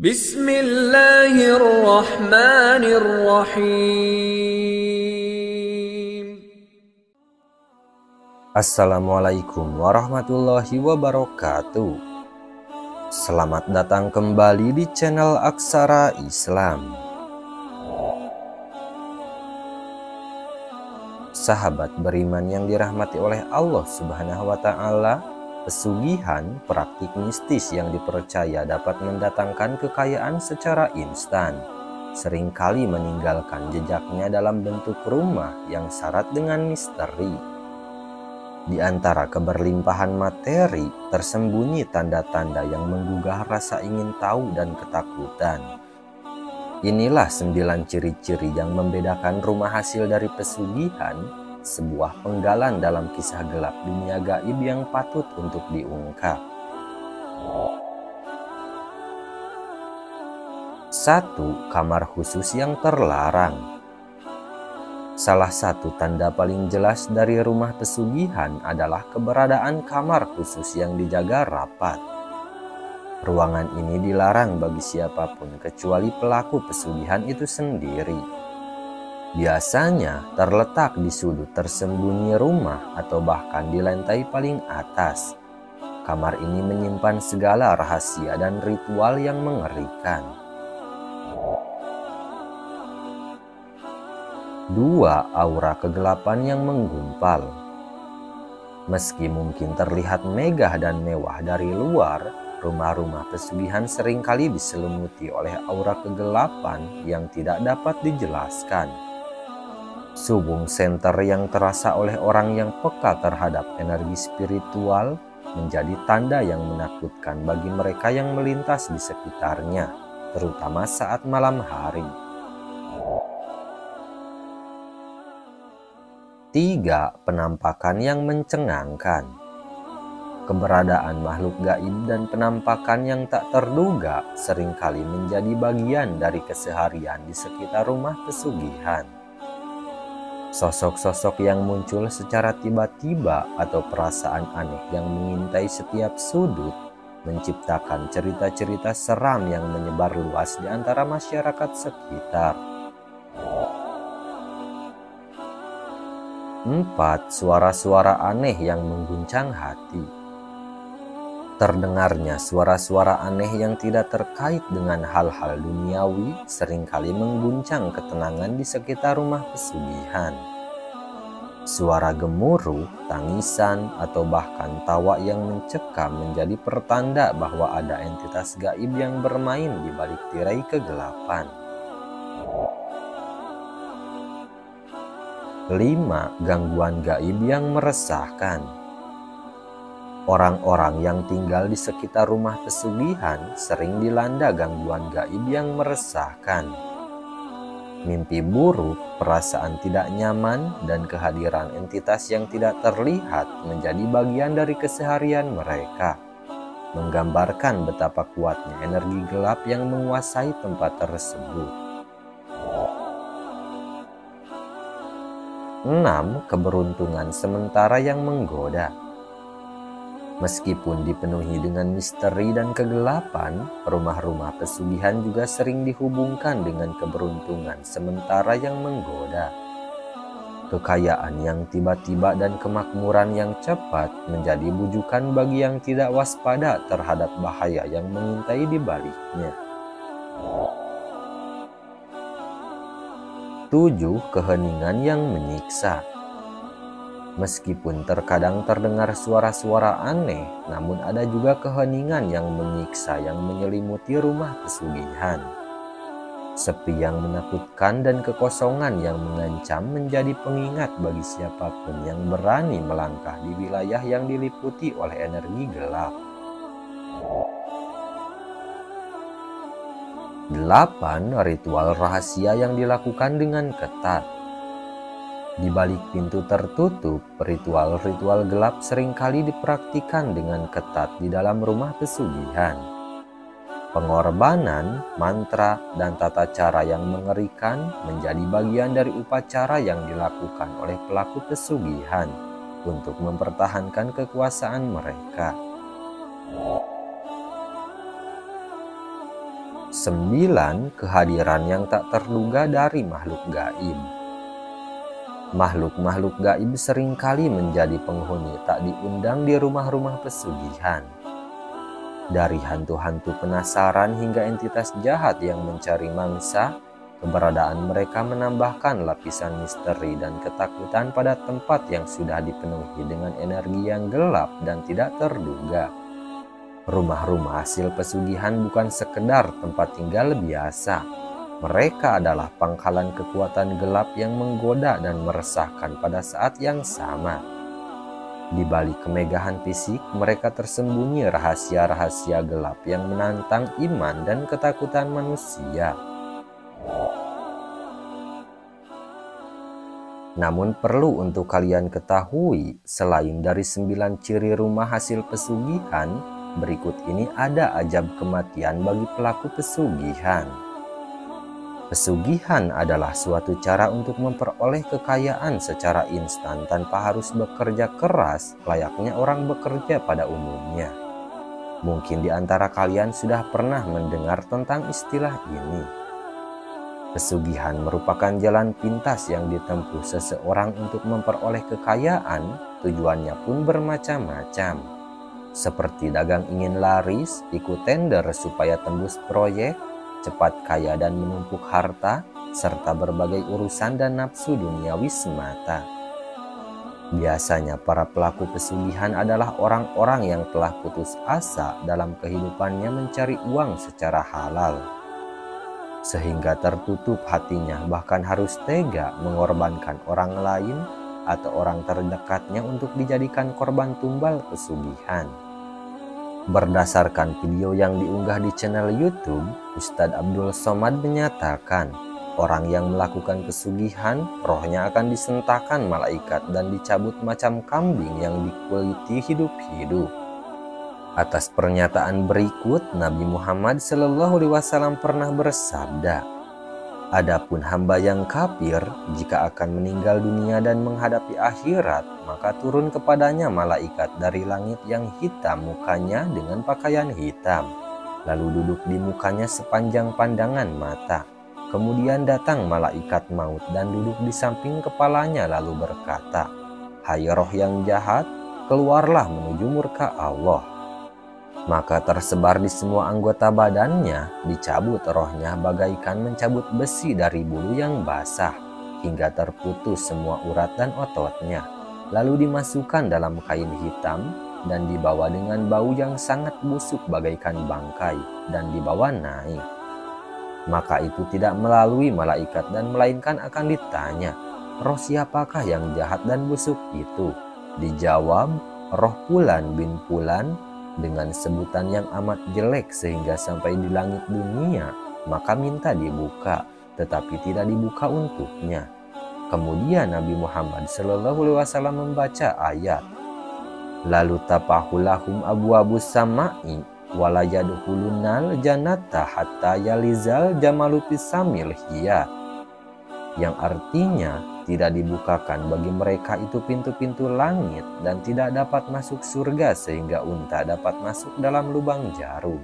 Bismillahirrahmanirrahim. Assalamualaikum warahmatullahi wabarakatuh. Selamat datang kembali di channel Aksara Islam. Sahabat beriman yang dirahmati oleh Allah Subhanahu wa Ta'ala, pesugihan praktik mistis yang dipercaya dapat mendatangkan kekayaan secara instan seringkali meninggalkan jejaknya dalam bentuk rumah yang syarat dengan misteri. Di antara keberlimpahan materi tersembunyi tanda-tanda yang menggugah rasa ingin tahu dan ketakutan. Inilah 9 ciri-ciri yang membedakan rumah hasil dari pesugihan, sebuah penggalan dalam kisah gelap dunia gaib yang patut untuk diungkap. 1. Kamar khusus yang terlarang. Salah satu tanda paling jelas dari rumah pesugihan adalah keberadaan kamar khusus yang dijaga rapat. Ruangan ini dilarang bagi siapapun kecuali pelaku pesugihan itu sendiri. Biasanya terletak di sudut tersembunyi rumah atau bahkan di lantai paling atas. Kamar ini menyimpan segala rahasia dan ritual yang mengerikan. 2. Aura kegelapan yang menggumpal. Meski mungkin terlihat megah dan mewah dari luar, rumah-rumah pesugihan seringkali diselimuti oleh aura kegelapan yang tidak dapat dijelaskan. Subung senter yang terasa oleh orang yang peka terhadap energi spiritual menjadi tanda yang menakutkan bagi mereka yang melintas di sekitarnya, terutama saat malam hari. 3. Penampakan yang mencengangkan. Keberadaan makhluk gaib dan penampakan yang tak terduga seringkali menjadi bagian dari keseharian di sekitar rumah pesugihan. Sosok-sosok yang muncul secara tiba-tiba atau perasaan aneh yang mengintai setiap sudut menciptakan cerita-cerita seram yang menyebar luas di antara masyarakat sekitar. 4. Suara-suara aneh yang mengguncang hati. Terdengarnya suara-suara aneh yang tidak terkait dengan hal-hal duniawi seringkali mengguncang ketenangan di sekitar rumah pesugihan. Suara gemuruh, tangisan, atau bahkan tawa yang mencekam menjadi pertanda bahwa ada entitas gaib yang bermain di balik tirai kegelapan. 5. Gangguan gaib yang meresahkan. Orang-orang yang tinggal di sekitar rumah pesugihan sering dilanda gangguan gaib yang meresahkan. Mimpi buruk, perasaan tidak nyaman, dan kehadiran entitas yang tidak terlihat menjadi bagian dari keseharian mereka, menggambarkan betapa kuatnya energi gelap yang menguasai tempat tersebut. 6. Keberuntungan sementara yang menggoda. Meskipun dipenuhi dengan misteri dan kegelapan, rumah-rumah pesugihan juga sering dihubungkan dengan keberuntungan sementara yang menggoda. Kekayaan yang tiba-tiba dan kemakmuran yang cepat menjadi bujukan bagi yang tidak waspada terhadap bahaya yang mengintai di baliknya. 7. Keheningan yang menyiksa. Meskipun terkadang terdengar suara-suara aneh, namun ada juga keheningan yang menyiksa yang menyelimuti rumah pesugihan. Sepi yang menakutkan dan kekosongan yang mengancam menjadi pengingat bagi siapapun yang berani melangkah di wilayah yang diliputi oleh energi gelap. 8. Ritual rahasia yang dilakukan dengan ketat. Di balik pintu tertutup, ritual-ritual gelap seringkali dipraktikkan dengan ketat di dalam rumah pesugihan. Pengorbanan, mantra, dan tata cara yang mengerikan menjadi bagian dari upacara yang dilakukan oleh pelaku pesugihan untuk mempertahankan kekuasaan mereka. 9. Kehadiran yang tak terduga dari makhluk gaib. Makhluk-makhluk gaib seringkali menjadi penghuni tak diundang di rumah-rumah pesugihan. Dari hantu-hantu penasaran hingga entitas jahat yang mencari mangsa, keberadaan mereka menambahkan lapisan misteri dan ketakutan pada tempat yang sudah dipenuhi dengan energi yang gelap dan tidak terduga. Rumah-rumah hasil pesugihan bukan sekedar tempat tinggal biasa. Mereka adalah pangkalan kekuatan gelap yang menggoda dan meresahkan pada saat yang sama. Di balik kemegahan fisik, mereka tersembunyi rahasia-rahasia gelap yang menantang iman dan ketakutan manusia. Namun perlu untuk kalian ketahui, selain dari 9 ciri rumah hasil pesugihan, berikut ini ada ajab kematian bagi pelaku pesugihan. Pesugihan adalah suatu cara untuk memperoleh kekayaan secara instan tanpa harus bekerja keras layaknya orang bekerja pada umumnya. Mungkin di antara kalian sudah pernah mendengar tentang istilah ini. Pesugihan merupakan jalan pintas yang ditempuh seseorang untuk memperoleh kekayaan, tujuannya pun bermacam-macam. Seperti dagang ingin laris, ikut tender supaya tembus proyek, cepat kaya dan menumpuk harta, serta berbagai urusan dan nafsu duniawi semata. Biasanya para pelaku pesugihan adalah orang-orang yang telah putus asa dalam kehidupannya mencari uang secara halal, sehingga tertutup hatinya bahkan harus tega mengorbankan orang lain atau orang terdekatnya untuk dijadikan korban tumbal pesugihan. Berdasarkan video yang diunggah di channel YouTube, Ustadz Abdul Somad menyatakan, orang yang melakukan pesugihan, rohnya akan disentakan malaikat dan dicabut macam kambing yang dikuliti hidup-hidup. Atas pernyataan berikut, Nabi Muhammad SAW pernah bersabda, "Adapun hamba yang kafir, jika akan meninggal dunia dan menghadapi akhirat, maka turun kepadanya malaikat dari langit yang hitam mukanya dengan pakaian hitam, lalu duduk di mukanya sepanjang pandangan mata. Kemudian datang malaikat maut dan duduk di samping kepalanya lalu berkata, 'Hai roh yang jahat, keluarlah menuju murka Allah.' Maka tersebar di semua anggota badannya, dicabut rohnya bagaikan mencabut besi dari bulu yang basah, hingga terputus semua urat dan ototnya, lalu dimasukkan dalam kain hitam dan dibawa dengan bau yang sangat busuk bagaikan bangkai dan dibawa naik. Maka itu tidak melalui malaikat dan melainkan akan ditanya, 'Roh siapakah yang jahat dan busuk itu?' Dijawab, 'Roh Fulan bin Fulan,' dengan sebutan yang amat jelek sehingga sampai di langit dunia, maka minta dibuka, tetapi tidak dibuka untuknya. Kemudian Nabi Muhammad SAW membaca ayat, "Lalu tapahulahum abwabus sama'i wala yadkhulunal jannata hatta yalizal jamalu fisamil hiyat," yang artinya tidak dibukakan bagi mereka itu pintu-pintu langit dan tidak dapat masuk surga sehingga unta dapat masuk dalam lubang jarum.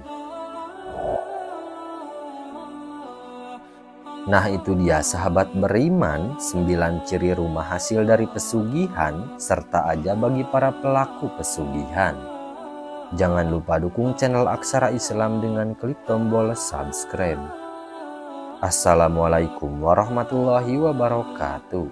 Nah, itu dia sahabat beriman, 9 ciri rumah hasil dari pesugihan serta aja bagi para pelaku pesugihan. Jangan lupa dukung channel Aksara Islam dengan klik tombol subscribe. Assalamualaikum warahmatullahi wabarakatuh.